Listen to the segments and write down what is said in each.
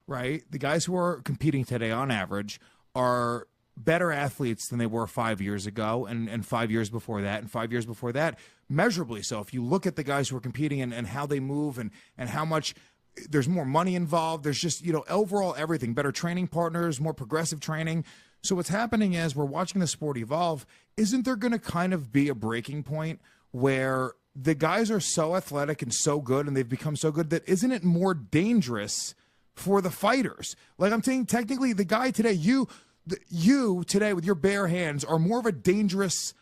right? The guys who are competing today on average are better athletes than they were 5 years ago and 5 years before that and 5 years before that, measurably so. If you look at the guys who are competing and how they move and how much there's more money involved, there's just, overall everything, better training partners, more progressive training. So what's happening is we're watching the sport evolve. Isn't there going to kind of be a breaking point where the guys are so athletic and so good and they've become so good that isn't it more dangerous for the fighters? Like I'm saying, technically the guy today, you today with your bare hands are more of a dangerous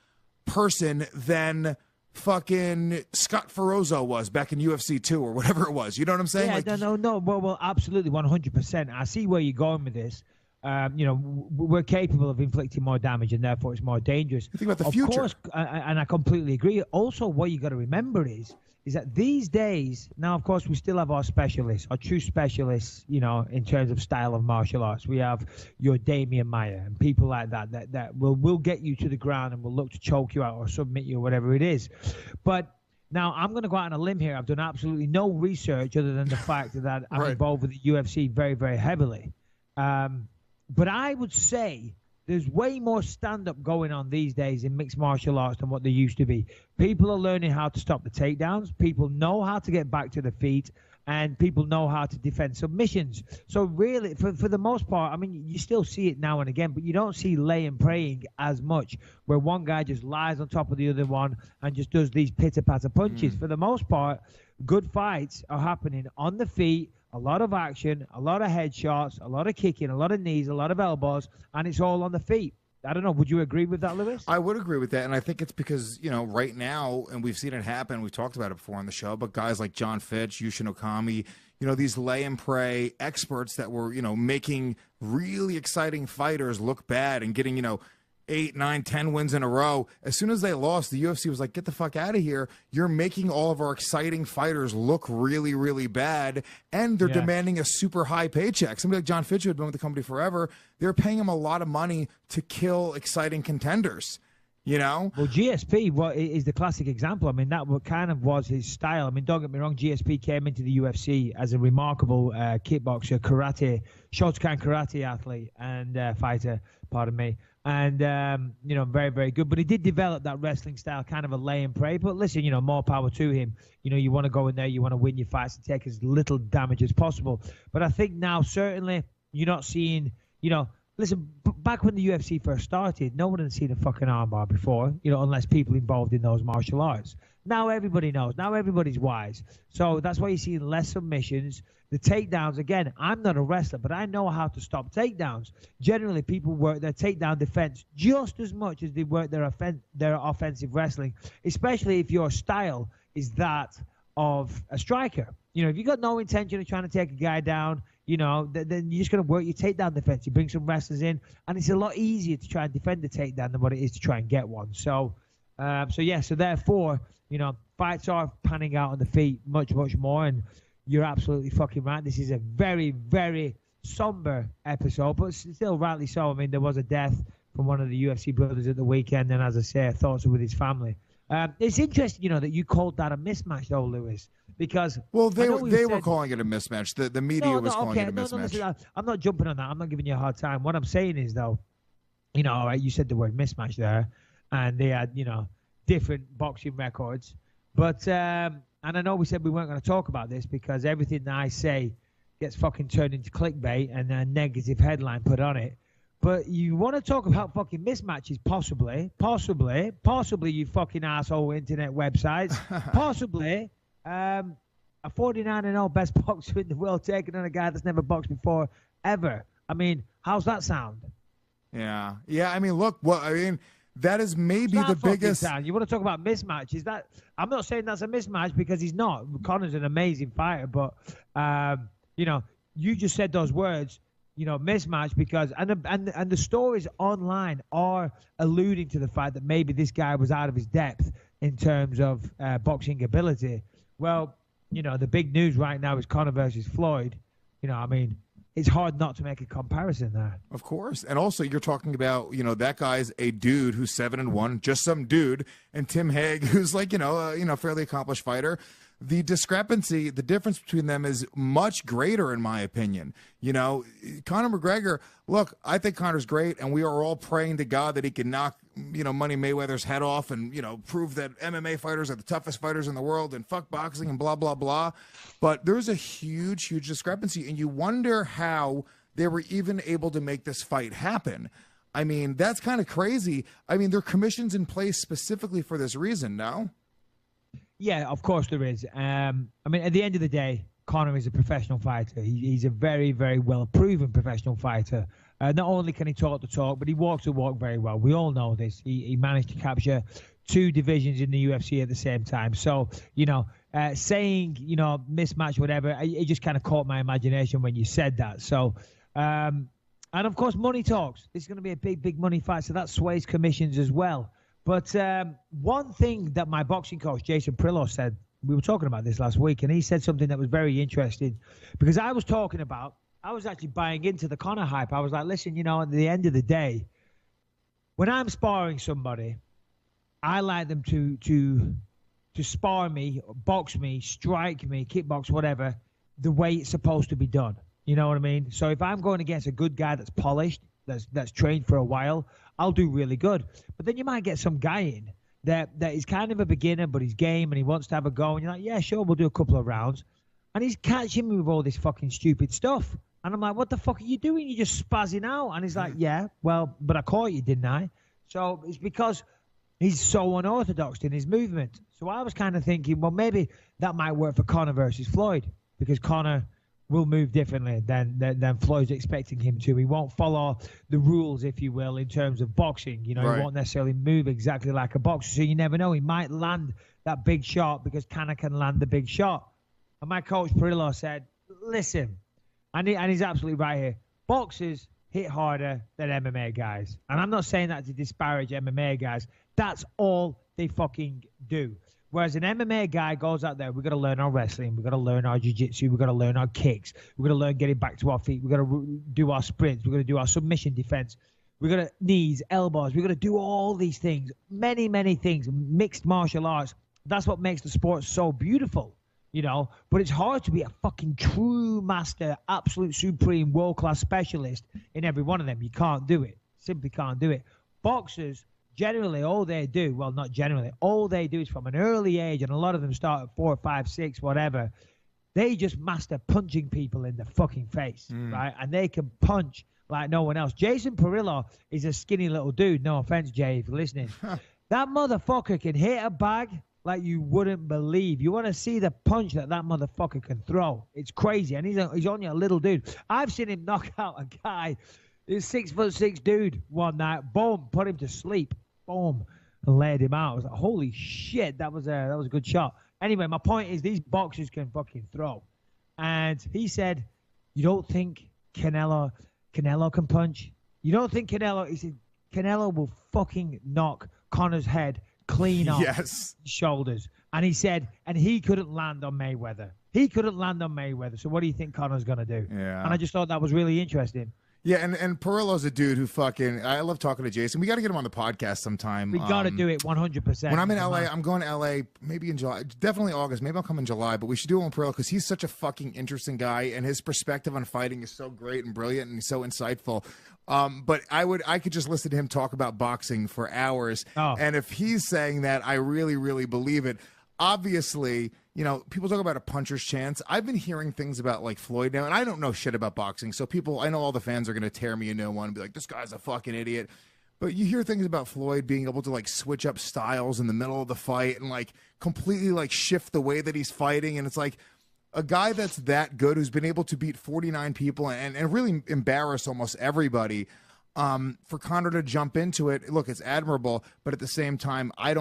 person than fucking Scott Ferozzo was back in UFC 2 or whatever it was. You know what I'm saying? Yeah, no. Well, absolutely, 100%. I see where you're going with this. We're capable of inflicting more damage, and therefore it's more dangerous. Think about the future. Of course, and I completely agree. Also, what you got to remember is that these days, now, of course, we still have our specialists, our true specialists, in terms of style of martial arts. We have your Damian Maia and people like that will get you to the ground and will look to choke you out or submit you or whatever it is. But now I'm going to go out on a limb here. I've done absolutely no research other than the fact that I'm involved with the UFC very, very heavily. But I would say there's way more stand-up going on these days in mixed martial arts than what there used to be. People are learning how to stop the takedowns. People know how to get back to the feet. And people know how to defend submissions. So really, for the most part, I mean, you still see it now and again, but you don't see laying praying as much, where one guy just lies on top of the other one and just does these pitter-patter punches. For the most part, good fights are happening on the feet, a lot of action, a lot of headshots, a lot of kicking, a lot of knees, a lot of elbows, and it's all on the feet. I don't know. Would you agree with that, Lewis? I would agree with that, and I think it's because, right now, and we've seen it happen, we've talked about it before on the show, but guys like John Fitch, Yushin Okami, these lay and pray experts that were, making really exciting fighters look bad and getting, 8, 9, 10 wins in a row. As soon as they lost, the UFC was like, get the fuck out of here. You're making all of our exciting fighters look really, really bad, and they're demanding a super high paycheck. Somebody like John Fitch, who had been with the company forever, they're paying him a lot of money to kill exciting contenders. Well, GSP is the classic example. I mean, that kind of was his style. I mean, don't get me wrong, GSP came into the UFC as a remarkable kickboxer, Shotokan karate athlete and fighter, pardon me. And, very, very good. But he did develop that wrestling style, kind of a lay and pray. But listen, more power to him. You want to go in there, you want to win your fights and take as little damage as possible. But I think now, certainly, you're not seeing, listen, back when the UFC first started, no one had seen a fucking armbar before, unless people involved in those martial arts. Now everybody knows. Now everybody's wise. So that's why you're seeing less submissions. The takedowns, again, I'm not a wrestler, but I know how to stop takedowns. Generally, people work their takedown defense just as much as they work their offensive wrestling, especially if your style is that of a striker. If you've got no intention of trying to take a guy down, then you're just going to work your takedown defense. You bring some wrestlers in, and it's a lot easier to try and defend the takedown than what it is to try and get one. So therefore, fights are panning out on the feet much, much more, and you're absolutely fucking right. This is a very, very somber episode, but still rightly so. I mean, there was a death from one of the UFC brothers at the weekend, and as I say, thoughts are with his family. It's interesting, that you called that a mismatch, though, Lewis, because they were calling it a mismatch. The media was calling it a mismatch. Listen, I'm not jumping on that. I'm not giving you a hard time. What I'm saying is, though, all right, you said the word mismatch there, and they had, different boxing records, but and I know we said we weren't going to talk about this because everything that I say gets fucking turned into clickbait and a negative headline put on it. But you want to talk about fucking mismatches, possibly, you fucking asshole internet websites, possibly, a 49-0 best boxer in the world taking on a guy that's never boxed before, ever. I mean, how's that sound? Yeah. I mean, look, that is maybe the biggest. You want to talk about mismatches? I'm not saying that's a mismatch because he's not. Conor's an amazing fighter, but you just said those words. Mismatch because and the stories online are alluding to the fact that maybe this guy was out of his depth in terms of boxing ability. Well, the big news right now is Conor versus Floyd. I mean, it's hard not to make a comparison there. Of course. And also you're talking about, that guy's a dude who's 7-1, just some dude, and Tim Hague, who's like, fairly accomplished fighter. The discrepancy, the difference between them is much greater, in my opinion. Conor McGregor, look, I think Conor's great, and we are all praying to God that he can knock, Money Mayweather's head off and, prove that MMA fighters are the toughest fighters in the world and fuck boxing and blah, blah, blah. But there's a huge, huge discrepancy, and you wonder how they were even able to make this fight happen. I mean, that's kind of crazy. I mean, there are commissions in place specifically for this reason, no? Yeah, of course there is. I mean, at the end of the day, Conor is a professional fighter. He's a very, very well-proven professional fighter. Not only can he talk the talk, but he walks the walk very well. We all know this. He managed to capture 2 divisions in the UFC at the same time. So, saying, mismatch, whatever, it just kind of caught my imagination when you said that. So, and of course, money talks. This is going to be a big, big money fight, so that sways commissions as well. But one thing that my boxing coach, Jason Perillo, said, we were talking about this last week, and he said something that was very interesting, because I was actually buying into the Conor hype. I was like, listen, at the end of the day, when I'm sparring somebody, I like them to spar me, box me, strike me, kickbox, whatever, the way it's supposed to be done. You know what I mean? So if I'm going against a good guy that's polished, that's trained for a while, I'll do really good. But then you might get some guy in that is kind of a beginner, but he's game and he wants to have a go. And you're like, yeah, sure, we'll do a couple of rounds. And he's catching me with all this fucking stupid stuff. And I'm like, what the fuck are you doing? You're just spazzing out. And he's like, yeah, well, but I caught you, didn't I? So it's because he's so unorthodox in his movement. So I was kind of thinking, well, maybe that might work for Conor versus Floyd, because Conor will move differently than Floyd's expecting him to. He won't follow the rules, if you will, in terms of boxing. Right. He won't necessarily move exactly like a boxer, so you never know. He might land that big shot because Conor can land the big shot. And my coach, Perillo, said, listen, and he's absolutely right here, boxers hit harder than MMA guys. And I'm not saying that to disparage MMA guys. That's all they fucking do. Whereas an MMA guy goes out there, we've got to learn our wrestling, we've got to learn our jiu-jitsu, we've got to learn our kicks, we've got to learn getting back to our feet, we've got to do our sprints, we've got to do our submission defense, we've got to knees, elbows, we've got to do all these things, many, many things, mixed martial arts. That's what makes the sport so beautiful, But it's hard to be a fucking true master, absolute supreme, world-class specialist in every one of them. You can't do it. Simply can't do it. Boxers, generally, all they do, well, not generally, all they do is from an early age, and a lot of them start at 4, 5, 6, whatever, they just master punching people in the fucking face, right? And they can punch like no one else. Jason Perillo is a skinny little dude. No offense, Jay, if you're listening. That motherfucker can hit a bag like you wouldn't believe. You want to see the punch that motherfucker can throw. It's crazy. And he's only a little dude. I've seen him knock out a guy. This 6'6" dude one night. Boom, put him to sleep. Boom, and laid him out. I was like, holy shit, that was a good shot. Anyway, my point is these boxers can fucking throw. And he said, you don't think Canelo can punch? You don't think he said, Canelo will fucking knock Conor's head clean off his shoulders. And he said, and he couldn't land on Mayweather. So what do you think Conor's going to do? Yeah. And I just thought that was really interesting. Yeah, and Perillo's a dude who fucking, I love talking to Jason. We got to get him on the podcast sometime. We got to do it 100%. When I'm in LA, I'm going to LA maybe in July, definitely August. Maybe I'll come in July, but we should do it with Perillo because he's such a fucking interesting guy, and his perspective on fighting is so great and brilliant and so insightful. But I could just listen to him talk about boxing for hours. Oh. And if he's saying that, I really, really believe it. Obviously, people talk about a puncher's chance. I've been hearing things about like Floyd now, and I don't know shit about boxing. So I know all the fans are going to tear me a new one and be like, this guy's a fucking idiot. But you hear things about Floyd being able to like switch up styles in the middle of the fight and like completely like shift the way that he's fighting. And it's like a guy that's that good who's been able to beat 49 people and really embarrass almost everybody. For Conor to jump into it, look, it's admirable, but at the same time, I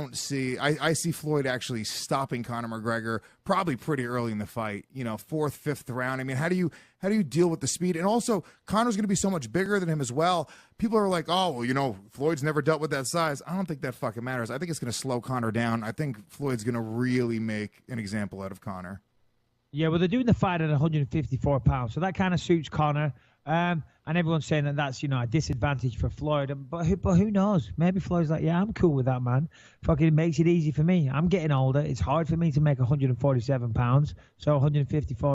see Floyd actually stopping Conor McGregor probably pretty early in the fight, 4th, 5th round. I mean, how do you deal with the speed? And also, Conor's going to be so much bigger than him as well. People are like, oh, well, Floyd's never dealt with that size. I don't think that fucking matters. I think it's going to slow Conor down. I think Floyd's going to really make an example out of Conor. Yeah, well, they're doing the fight at 154 pounds, so that kind of suits Conor. And everyone's saying that that's a disadvantage for Floyd. But who knows? Maybe Floyd's like, yeah, I'm cool with that, man. Fucking makes it easy for me. I'm getting older. It's hard for me to make 147 pounds, so 154